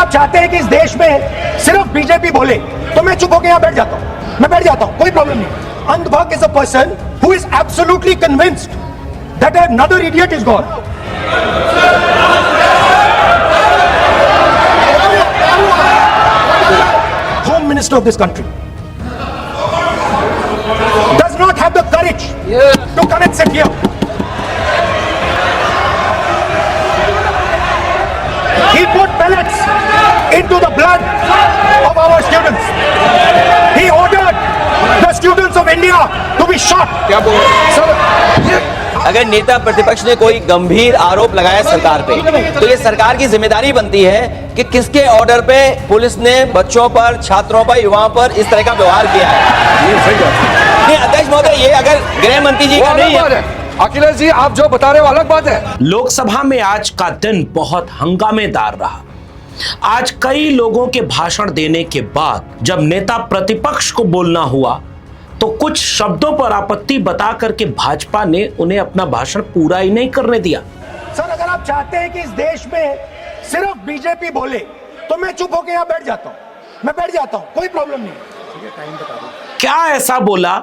आप चाहते हैं कि इस देश में सिर्फ बीजेपी बोले तो मैं चुप होकर यहां बैठ जाता हूं, मैं बैठ जाता हूं, कोई प्रॉब्लम नहीं। Andhbhakt is a person who is absolutely convinced that another idiot is god. Home minister of this country does not have the courage to come and sit here. He put pellets into the blood of our students. He ordered the students of India to be shot. क्या बोल sir? अगर नेता प्रतिपक्ष ने कोई गंभीर आरोप लगाया सरकार पे, तो ये सरकार की जिम्मेदारी बनती है कि किसके ऑर्डर पे पुलिस ने बच्चों पर, छात्रों पर, युवाओं पर इस तरह का व्यवहार किया है। ये सही बात है। नहीं अध्यक्ष महोदय, ये अगर गृह मंत्री जी का नहीं है। अखिलेश जी, आप जो बता रहे हो अलग बात है। लोकसभा में आज का दिन बहुत हंगामेदार रहा। आज कई लोगों के भाषण देने के बाद जब नेता प्रतिपक्ष को बोलना हुआ तो कुछ शब्दों पर आपत्ति बता करके भाजपा ने उन्हें अपना भाषण पूरा ही नहीं करने दिया। सर, अगर आप चाहते हैं कि इस देश में सिर्फ बीजेपी बोले तो मैं चुप होकर यहां बैठ जाता हूं, मैं बैठ जाता हूं, कोई प्रॉब्लम नहीं। क्या ऐसा बोला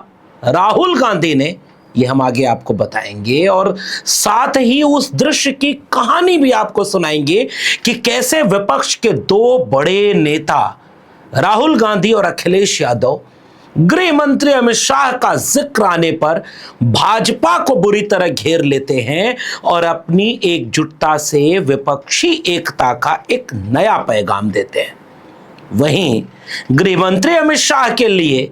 राहुल गांधी ने, ये हम आगे आपको बताएंगे और साथ ही उस दृश्य की कहानी भी आपको सुनाएंगे कि कैसे विपक्ष के दो बड़े नेता राहुल गांधी और अखिलेश यादव गृह मंत्री अमित शाह का जिक्र आने पर भाजपा को बुरी तरह घेर लेते हैं और अपनी एकजुटता से विपक्षी एकता का एक नया पैगाम देते हैं। वहीं गृह मंत्री अमित शाह के लिए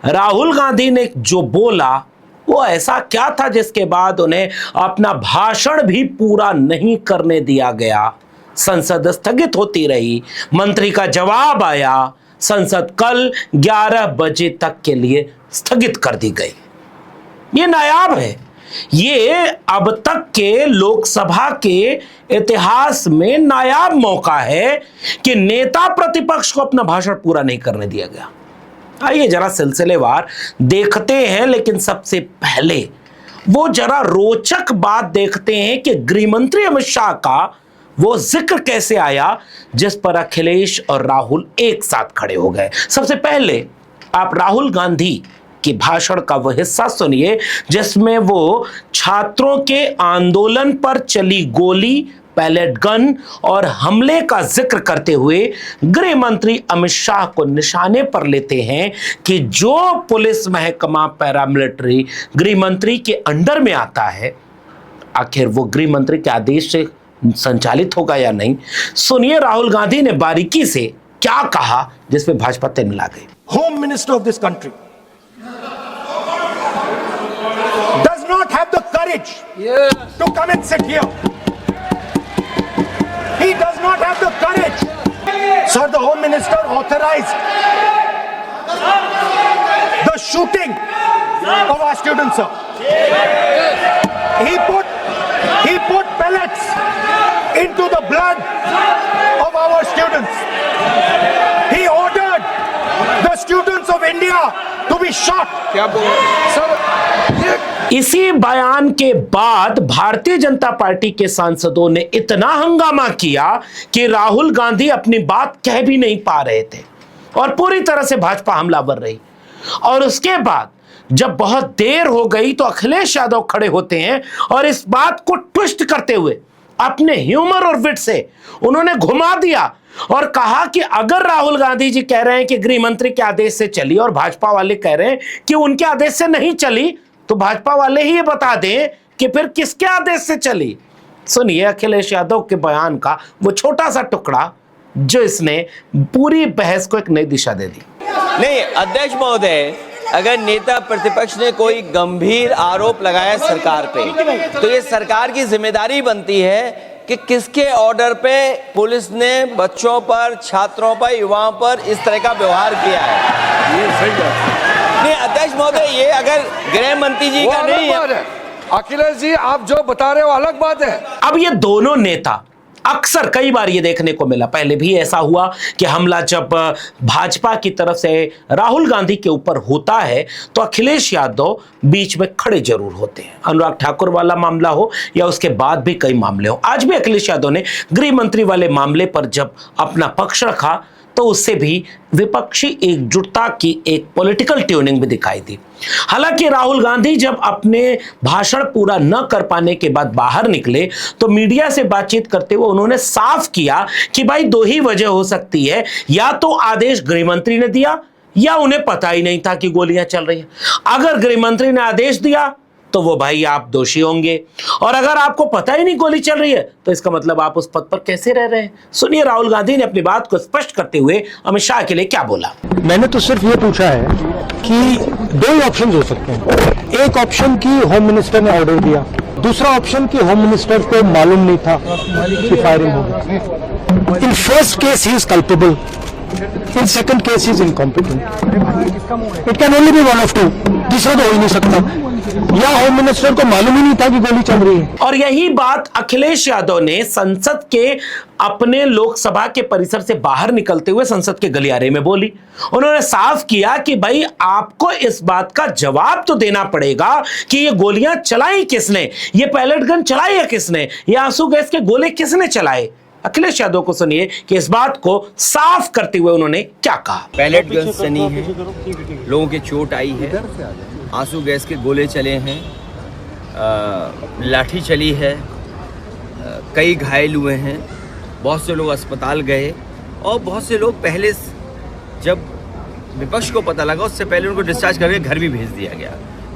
राहुल गांधी ने जो बोला वो ऐसा क्या था जिसके बाद उन्हें अपना भाषण भी पूरा नहीं करने दिया गया। संसद स्थगित होती रही, मंत्री का जवाब आया, संसद कल 11 बजे तक के लिए स्थगित कर दी गई। ये नायाब है। ये अब तक के लोकसभा के इतिहास में नायाब मौका है कि नेता प्रतिपक्ष को अपना भाषण पूरा नहीं करने दिया गया। आइए जरा सिलसिलेवार देखते हैं, लेकिन सबसे पहले वो जरा रोचक बात देखते हैं कि गृहमंत्री अमित शाह का वो जिक्र कैसे आया जिस पर अखिलेश और राहुल एक साथ खड़े हो गए। सबसे पहले आप राहुल गांधी के भाषण का वह हिस्सा सुनिए जिसमें वो छात्रों के आंदोलन पर चली गोली, पैलेट गन और हमले का जिक्र करते हुए गृह मंत्री अमित शाह को निशाने पर लेते हैं कि जो पुलिस महकमा पैरामिलिट्री गृह मंत्री के अंडर में आता है, आखिर वो गृह मंत्री के आदेश से संचालित होगा या नहीं। सुनिए राहुल गांधी ने बारीकी से क्या कहा जिसमें भाजपा तिलमिला गई। Home minister of this country does not have the courage to come and sit here. He does not have the courage. Sir, the Home Minister authorized the shooting of our students, sir. He put pellets into the blood of our students. He ordered the students of India to be shot. क्या बोल sir? इसी बयान के बाद Bharatiya Janata party के सांसदों ने इतना हंगामा किया कि राहुल गांधी अपनी बात कह भी नहीं पा रहे थे और पूरी तरह से भाजपा हमलावर रही। और उसके बाद जब बहुत देर हो गई तो अखिलेश यादव खड़े होते हैं और इस बात को ट्विस्ट करते हुए अपने ह्यूमर और विट से उन्होंने घुमा दिया और कहा कि अगर राहुल गांधी जी कह रहे हैं कि गृह मंत्री के आदेश से चली और भाजपा वाले कह रहे हैं कि उनके आदेश से नहीं चली, तो भाजपा वाले ही ये बता दें कि फिर किसके आदेश से चली। सुनिए अखिलेश यादव के बयान का वो छोटा सा टुकड़ा जो इसने पूरी बहस को एक नई दिशा दे दी। नहीं अध्यक्ष महोदय, अगर नेता प्रतिपक्ष ने कोई गंभीर आरोप लगाया सरकार पे, तो ये सरकार की जिम्मेदारी बनती है कि किसके ऑर्डर पे पुलिस ने बच्चों पर, छात्रों पर, युवाओं पर इस तरह का व्यवहार किया है। ये सही बात है। नहीं अध्यक्ष महोदय, ये अगर गृह मंत्री जी का नहीं है। अखिलेश जी, आप जो बता रहे हो अलग बात है। अब ये दोनों नेता अक्सर कई बार ये देखने को मिला, पहले भी ऐसा हुआ कि हमला जब भाजपा की तरफ से राहुल गांधी के ऊपर होता है तो अखिलेश यादव बीच में खड़े जरूर होते हैं। अनुराग ठाकुर वाला मामला हो या उसके बाद भी कई मामले हो, आज भी अखिलेश यादव ने गृह मंत्री वाले मामले पर जब अपना पक्ष रखा तो उससे भी विपक्षी एकजुटता की एक पॉलिटिकल ट्यूनिंग भी दिखाई दी। हालांकि राहुल गांधी जब अपने भाषण पूरा न कर पाने के बाद बाहर निकले तो मीडिया से बातचीत करते हुए उन्होंने साफ किया कि भाई दो ही वजह हो सकती है, या तो आदेश गृह मंत्री ने दिया या उन्हें पता ही नहीं था कि गोलियां चल रही हैं। अगर गृह मंत्री ने आदेश दिया तो वो भाई आप दोषी होंगे, और अगर आपको पता ही नहीं गोली चल रही है तो इसका मतलब आप उस पद पर कैसे रह रहे हैं। सुनिए राहुल गांधी ने अपनी बात को स्पष्ट करते हुए अमित शाह के लिए क्या बोला। मैंने तो सिर्फ ये पूछा है कि दो ही ऑप्शन हो सकते हैं। एक ऑप्शन की होम मिनिस्टर ने ऑर्डर दिया, दूसरा ऑप्शन की होम मिनिस्टर को मालूम नहीं था कि फायरिंग होगी। In first case he is culpable, in second case he is incompetent. It can only be one of two, दूसरा तो हो ही नहीं सकता। या होम मिनिस्टर को मालूम ही नहीं था कि गोली चल रही है। और यही बात अखिलेश यादव ने संसद के अपने लोकसभा के परिसर से बाहर निकलते हुए संसद के गलियारे में बोली। उन्होंने साफ किया कि भाई आपको इस बात का जवाब तो देना पड़ेगा कि ये गोलियां चलाई किसने, ये पैलेट गन चलाई है किसने, ये आंसू गैस के गोले किसने चलाए। अखिलेश यादव को सुनिए कि इस बात को साफ करते हुए उन्होंने क्या कहा। पैलेट गन चली है, लोगों की चोट आई है, आंसू गैस के गोले चले हैं, लाठी चली है, कई घायल हुए हैं, बहुत से लोग अस्पताल गए और बहुत से लोग पहले जब विपक्ष को पता लगा उससे पहले उनको डिस्चार्ज करके घर भी भेज दिया गया।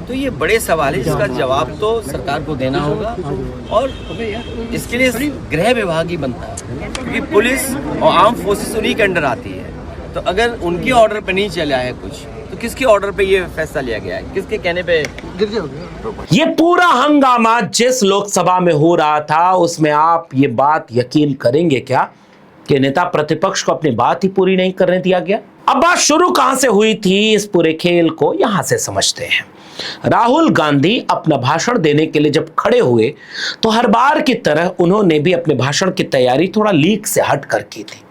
तो ये बड़े सवाल है जिसका जवाब तो सरकार को देना होगा और इसके लिए गृह विभाग ही बनता है, क्योंकि पुलिस और आर्म फोर्सेस उन्हीं के अंडर आती है। तो अगर उनके ऑर्डर पे नहीं चला है कुछ तो किसके ऑर्डर पे ये फैसला लिया गया है, किसके कहने पे ये पूरा हंगामा जिस लोकसभा में हो रहा था उसमें आप ये बात यकीन करेंगे क्या कि नेता प्रतिपक्ष को अपनी बात ही पूरी नहीं करने दिया गया। अब बात शुरू कहां से हुई थी इस पूरे खेल को यहां से समझते हैं। राहुल गांधी अपना भाषण देने के लिए जब खड़े हुए तो हर बार की तरह उन्होंने भी अपने भाषण की तैयारी थोड़ा लीक से हट कर की थी।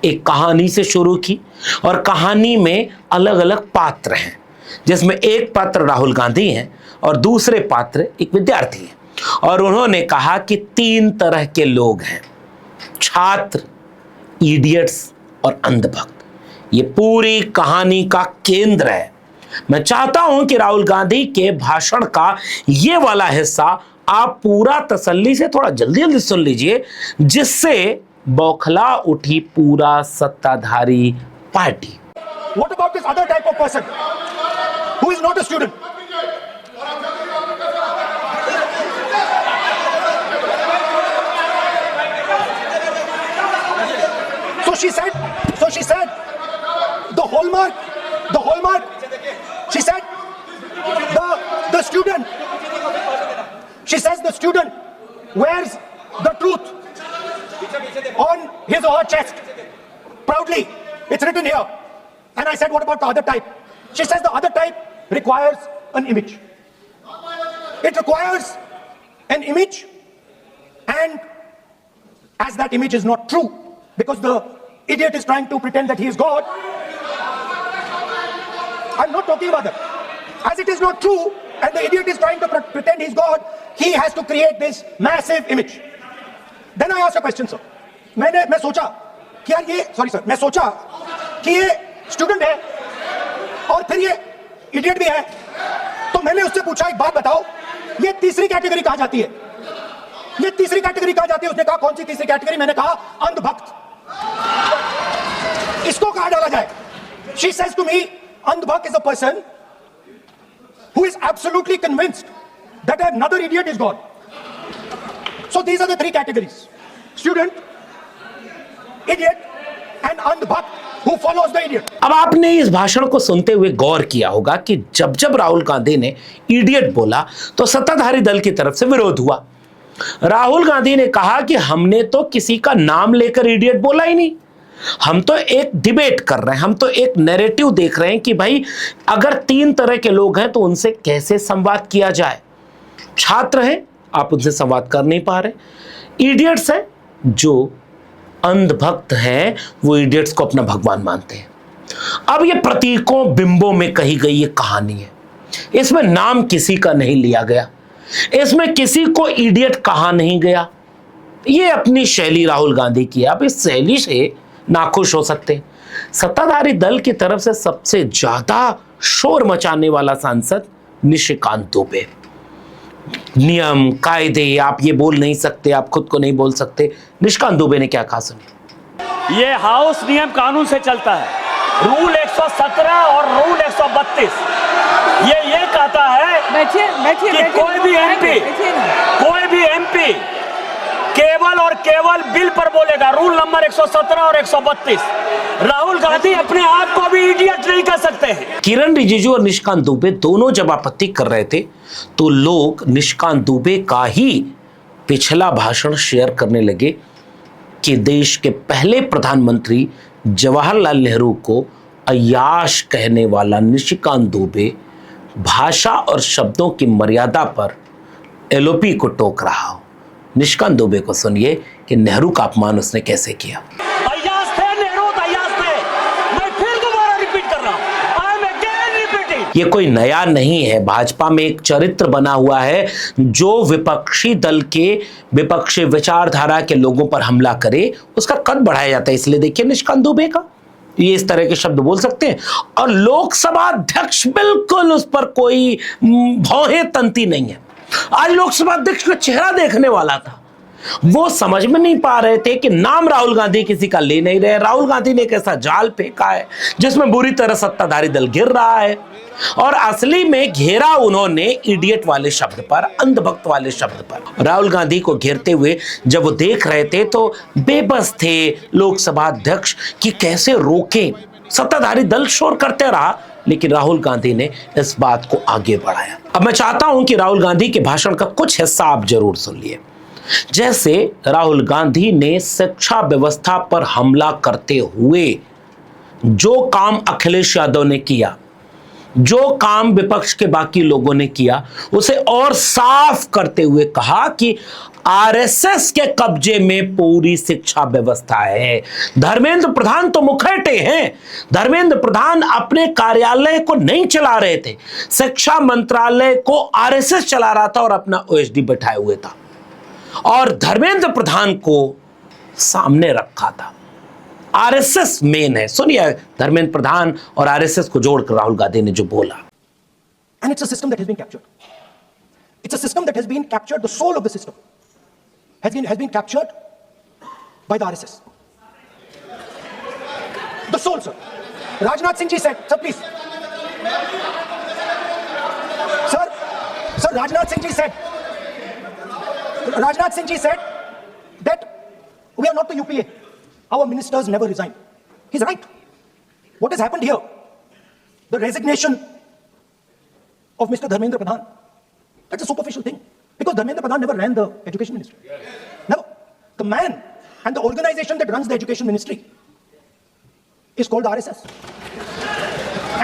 एक कहानी से शुरू की और कहानी में अलग अलग पात्र हैं, जिसमें एक पात्र राहुल गांधी हैं और दूसरे पात्र एक विद्यार्थी हैं। और उन्होंने कहा कि 3 तरह के लोग हैं, छात्र, इडियट्स और अंधभक्त। ये पूरी कहानी का केंद्र है। मैं चाहता हूं कि राहुल गांधी के भाषण का ये वाला हिस्सा आप पूरा तसल्ली से थोड़ा जल्दी जल्दी सुन लीजिए, जिससे बौखला उठी पूरा सत्ताधारी party. What about this other type of person who is not a student? So she said, the hallmark, she said, the student, she says the student wears the truth on his or her chest. Proudly, it's written here. And I said, what about the other type? She says the other type requires an image. It requires an image, and as that image is not true, because the idiot is trying to pretend that he is God. I'm not talking about that. As it is not true, and the idiot is trying to pretend he's God, he has to create this massive image. Then I asked a question, sir. मैं सोचा कि यार ये मैं सोचा कि ये student है और फिर ये इडियट भी है, तो मैंने उससे पूछा एक बात बताओ, ये तीसरी कैटेगरी कहाँ जाती है? ये तीसरी कैटेगरी कहाँ जाती है? उसने कहा कौन सी तीसरी कैटेगरी? मैंने कहा अंधभक्त। इसको कहाँ डाला जाए? She says to me, अंधभक्त is a person who is absolutely convinced that another idiot is God. So these are the 3 categories: student, idiot and अंधभक्त who follows the idiot. अब आपने इस भाषण को सुनते हुए गौर किया होगा कि जब जब राहुल गांधी ने इडियट बोला तो सत्ताधारी दल की तरफ से विरोध हुआ। राहुल गांधी ने कहा कि हमने तो किसी का नाम लेकर इडियट बोला ही नहीं, हम तो एक डिबेट कर रहे हैं, हम तो एक नैरेटिव देख रहे हैं कि भाई अगर 3 तरह के लोग हैं तो उनसे कैसे संवाद किया जाए। छात्र हैं, आप उनसे संवाद कर नहीं पा रहे, इडियट्स हैं, जो अंधभक्त हैं वो इडियट्स को अपना भगवान मानते हैं। अब ये प्रतीकों बिंबों में कही गई ये कहानी है, इसमें नाम किसी का नहीं लिया गया, इसमें किसी को इडियट कहा नहीं गया। ये अपनी शैली राहुल गांधी की है। आप इस शैली से नाखुश हो सकते हैं। सत्ताधारी दल की तरफ से सबसे ज्यादा शोर मचाने वाला सांसद निशिकांत दुबे। नियम कायदे आप ये बोल नहीं सकते, आप खुद को नहीं बोल सकते। निशिकांत दुबे ने क्या कहा सुनिए। ये हाउस नियम कानून से चलता है। रूल 117 और रूल 132 ये कहता है कि कोई भी एमपी केवल और केवल बिल पर बोलेगा। रूल नंबर 117 और 132। राहुल गांधी अपने आप को भी इडियट नहीं कह सकते हैं। किरण रिजिजू और निशिकांत दुबे दोनों जब आपत्ति कर रहे थे तो लोग निशिकांत दुबे का ही पिछला भाषण शेयर करने लगे कि देश के पहले प्रधानमंत्री जवाहरलाल नेहरू को अय्याश कहने वाला निशिकांत दुबे भाषा और शब्दों की मर्यादा पर एलओपी को टोक रहा हो। निशिकांत दुबे को सुनिए कि नेहरू का अपमान उसने कैसे किया। अय्याश थे नेहरू, अय्याश थे। मैं फिर दोबारा रिपीट कर रहा हूं। I am again repeating. ये कोई नया नहीं है। भाजपा में एक चरित्र बना हुआ है जो विपक्षी दल के विपक्षी विचारधारा के लोगों पर हमला करे उसका कद बढ़ाया जाता है। इसलिए देखिए निशिकांत दुबे का ये इस तरह के शब्द बोल सकते हैं और लोकसभा अध्यक्ष बिल्कुल उस पर कोई भौहें तंती नहीं है। आज लोकसभा अध्यक्ष का चेहरा देखने वाला था, वो समझ में नहीं पा रहे थे कि नाम राहुल गांधी किसी का ले नहीं रहे। राहुल गांधी ने एक ऐसा जाल फेंका है जिसमें बुरी तरह सत्ताधारी दल गिर रहा है और असली में घेरा उन्होंने इडियट वाले शब्द पर, अंधभक्त वाले शब्द पर। राहुल गांधी को घेरते हुए जब वो देख रहे थे तो बेबस थे लोकसभा अध्यक्ष कि कैसे रोकें। सत्ताधारी दल शोर करते रहा लेकिन राहुल गांधी ने इस बात को आगे बढ़ाया। अब मैं चाहता हूं कि राहुल गांधी के भाषण का कुछ हिस्सा आप जरूर सुन लिए। जैसे राहुल गांधी ने शिक्षा व्यवस्था पर हमला करते हुए जो काम अखिलेश यादव ने किया, जो काम विपक्ष के बाकी लोगों ने किया, उसे और साफ करते हुए कहा कि आरएसएस के कब्जे में पूरी शिक्षा व्यवस्था है। धर्मेंद्र प्रधान तो मुखैटे हैं। धर्मेंद्र प्रधान अपने कार्यालय को नहीं चला रहे थे, शिक्षा मंत्रालय को आरएसएस चला रहा था और अपना ओएसडी बैठाए हुए था और धर्मेंद्र प्रधान को सामने रखा था। आरएसएस मेन है। सुनिए धर्मेंद्र प्रधान और आरएसएस को जोड़कर राहुल गांधी ने जो बोला। And it's a system that has been captured. It's a system that has been captured. The soul of the system has been captured by the RSS. The soul, sir. Rajnath Singh ji said, sir, please. Sir, Rajnath Singh ji said that we are not the UPA. Our ministers never resign. He's right. What has happened here? The resignation of Mr. Dharmendra Pradhan. That's a superficial thing. Because Dharmendra Pradhan never ran the education ministry. Never. The man and the organization that runs the education ministry is called the RSS.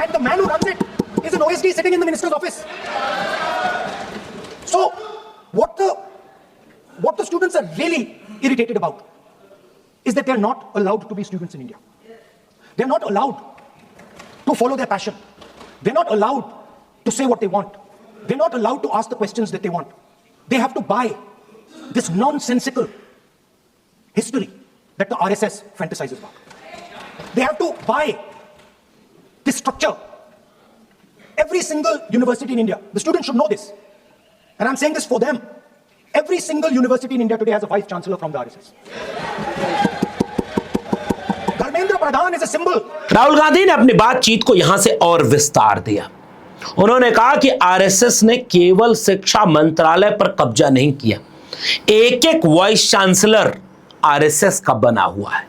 And the man who runs it is an OSD sitting in the minister's office. So, what the students are really irritated about is that they're not allowed to be students in India. They're not allowed to follow their passion. They're not allowed to say what they want. They're not allowed to ask the questions that they want. They have to buy this nonsensical history that the RSS fantasizes about. They have to buy this structure. Every single university in India, the students should know this. And I'm saying this for them. Every single university in India today has a vice chancellor from the RSS. Dharmendra Pradhan is a symbol. Rahul Gandhi ने अपनी बातचीत को यहां से और विस्तार दिया। उन्होंने कहा कि आरएसएस ने केवल शिक्षा मंत्रालय पर कब्जा नहीं किया, एक एक वाइस चांसलर आरएसएस का बना हुआ है।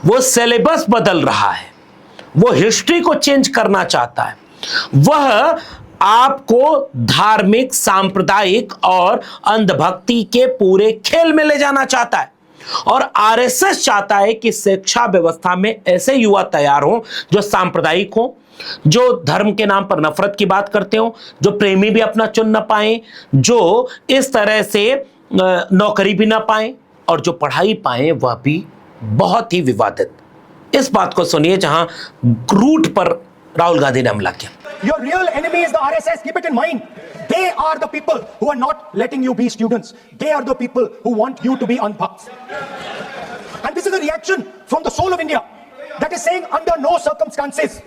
वो सिलेबस बदल रहा है, वो हिस्ट्री को चेंज करना चाहता है, वह आपको धार्मिक, सांप्रदायिक और अंधभक्ति के पूरे खेल में ले जाना चाहता है। और आरएसएस चाहता है कि शिक्षा व्यवस्था में ऐसे युवा तैयार हों जो सांप्रदायिक हों, जो धर्म के नाम पर नफरत की बात करते हो, जो प्रेमी भी अपना चुन न पाए, जो इस तरह से नौकरी भी ना पाए और जो पढ़ाई पाए वह भी बहुत ही विवादित। इस बात को सुनिए जहां रूट पर राहुल गांधी ने हमला किया। Your real enemy is the RSS. Keep it in mind. They are the people who are not letting you be students. They are the people who want you to be unbhakts. And this is a reaction from the soul of India that is saying, under no circumstances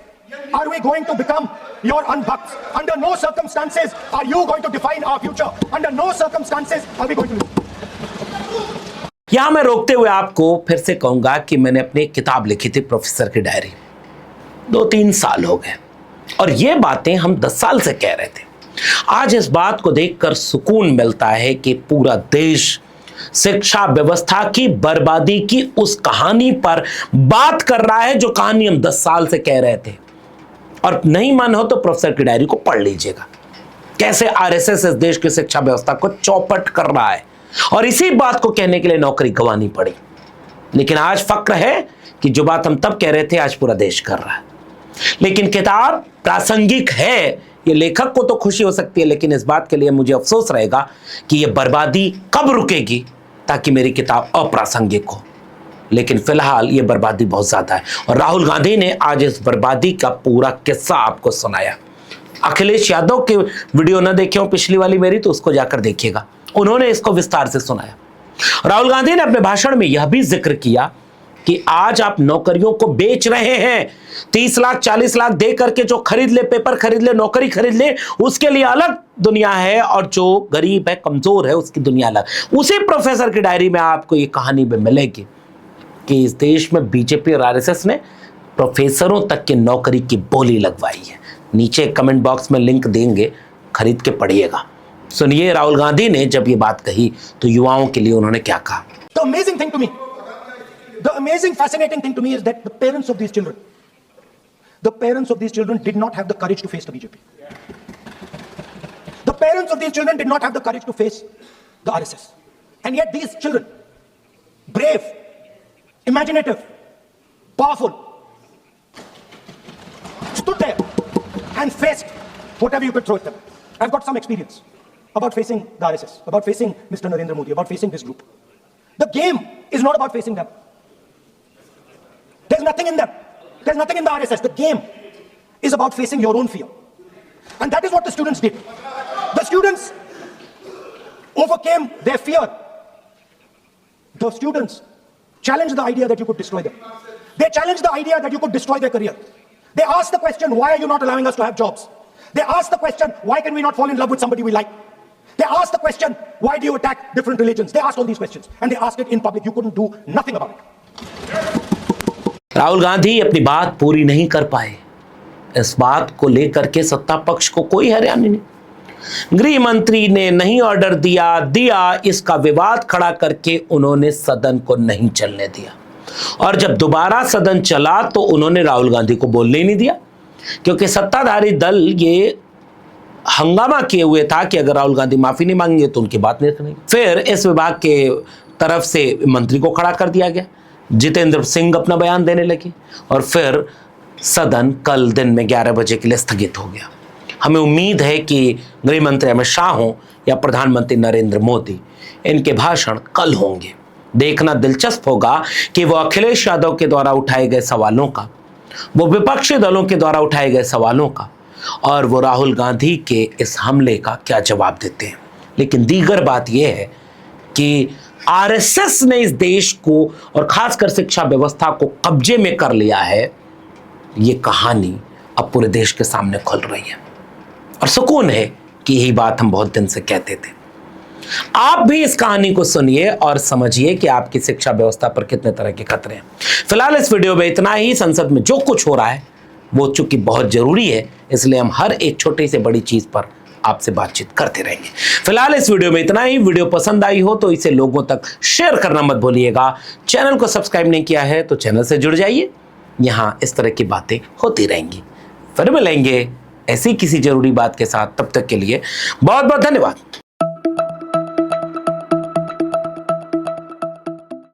are we going to become your unbhakts. Under no circumstances are you going to define our future. Under no circumstances are we going to lose. यहां मैं रोकते हुए आपको फिर से कहूंगा कि मैंने अपनी किताब लिखी थी प्रोफेसर की डायरी, 2-3 साल हो गए और ये बातें हम 10 साल से कह रहे थे। आज इस बात को देखकर सुकून मिलता है कि पूरा देश शिक्षा व्यवस्था की बर्बादी की उस कहानी पर बात कर रहा है जो कहानी हम 10 साल से कह रहे थे। और नहीं मन हो तो प्रोफेसर की डायरी को पढ़ लीजिएगा, कैसे आरएसएस इस देश की शिक्षा व्यवस्था को चौपट कर रहा है और इसी बात को कहने के लिए नौकरी गंवानी पड़ी। लेकिन आज फक्र है कि जो बात हम तब कह रहे थे आज पूरा देश कर रहा है। लेकिन किताब प्रासंगिक है, ये लेखक को तो खुशी हो सकती है, लेकिन इस बात के लिए मुझे अफसोस रहेगा कि ये बर्बादी कब रुकेगी ताकि मेरी किताब अप्रासंगिक हो। लेकिन फिलहाल ये बर्बादी बहुत ज्यादा है और राहुल गांधी ने आज इस बर्बादी का पूरा किस्सा आपको सुनाया। अखिलेश यादव के वीडियो न देखे हो पिछली वाली मेरी, तो उसको जाकर देखिएगा, उन्होंने इसको विस्तार से सुनाया। राहुल गांधी ने अपने भाषण में यह भी जिक्र किया कि आज आप नौकरियों को बेच रहे हैं। 30 लाख 40 लाख दे करके जो खरीद ले, पेपर खरीद ले, नौकरी खरीद ले, उसके लिए अलग दुनिया है और जो गरीब है, कमजोर है, उसकी दुनिया अलग। उसी प्रोफेसर की डायरी में आपको ये कहानी भी मिलेगी कि इस देश में बीजेपी और आरएसएस ने प्रोफेसरों तक की नौकरी की बोली लगवाई है। नीचे कमेंट बॉक्स में लिंक देंगे, खरीद के पढ़िएगा। सुनिए राहुल गांधी ने जब ये बात कही तो युवाओं के लिए उन्होंने क्या कहा। The amazing thing to me, the amazing fascinating thing to me is that the parents of these children did not have the courage to face the BJP. The parents of these children did not have the courage to face the RSS. And yet these children, brave, imaginative, powerful, stood there and faced whatever you could throw at them. I've got some experience about facing the RSS, about facing Mr. Narendra Modi, about facing this group. The game is not about facing them. There's nothing in them. There's nothing in the RSS. The game is about facing your own fear. And that is what the students did. The students overcame their fear. The students challenged the idea that you could destroy them. They challenged the idea that you could destroy their career. They asked the question, why are you not allowing us to have jobs? They asked the question, why can we not fall in love with somebody we like? They asked the question, why do you attack different religions? They asked all these questions and they asked it in public. You couldn't do nothing about it. Rahul Gandhi अपनी बात पूरी नहीं कर पाए। इस बात को लेकर के सत्ता पक्ष को कोई हैरानी नहीं। गृह मंत्री ने नहीं ऑर्डर दिया, इसका विवाद खड़ा करके उन्होंने सदन को नहीं चलने दिया और जब दोबारा सदन चला तो उन्होंने राहुल गांधी को बोलने ही नहीं दिया, क्योंकि सत्ताधारी दल ये हंगामा किए हुए था कि अगर राहुल गांधी माफी नहीं मांगेंगे तो उनकी बात नहीं सुनेंगे। फिर इस विभाग के तरफ से मंत्री को खड़ा कर दिया गया, जितेंद्र सिंह अपना बयान देने लगे और फिर सदन कल दिन में 11 बजे के लिए स्थगित हो गया। हमें उम्मीद है कि गृह मंत्री अमित शाह हो या प्रधानमंत्री नरेंद्र मोदी, इनके भाषण कल होंगे। देखना दिलचस्प होगा कि वो अखिलेश यादव के द्वारा उठाए गए सवालों का, वो विपक्षी दलों के द्वारा उठाए गए सवालों का और वो राहुल गांधी के इस हमले का क्या जवाब देते हैं। लेकिन दीगर बात यह है कि आरएसएस ने इस देश को और खासकर शिक्षा व्यवस्था को कब्जे में कर लिया है, ये कहानी अब पूरे देश के सामने खुल रही है और सुकून है कि यही बात हम बहुत दिन से कहते थे। आप भी इस कहानी को सुनिए और समझिए कि आपकी शिक्षा व्यवस्था पर कितने तरह के खतरे हैं। फिलहाल इस वीडियो में इतना ही। संसद में जो कुछ हो रहा है वो चूंकि बहुत जरूरी है, इसलिए हम हर एक छोटी से बड़ी चीज पर आपसे बातचीत करते रहेंगे। फिलहाल इस वीडियो में इतना ही। वीडियो पसंद आई हो तो इसे लोगों तक शेयर करना मत भूलिएगा। चैनल को सब्सक्राइब नहीं किया है तो चैनल से जुड़ जाइए, यहाँ इस तरह की बातें होती रहेंगी। फिर मिलेंगे ऐसी किसी जरूरी बात के साथ, तब तक के लिए बहुत बहुत धन्यवाद।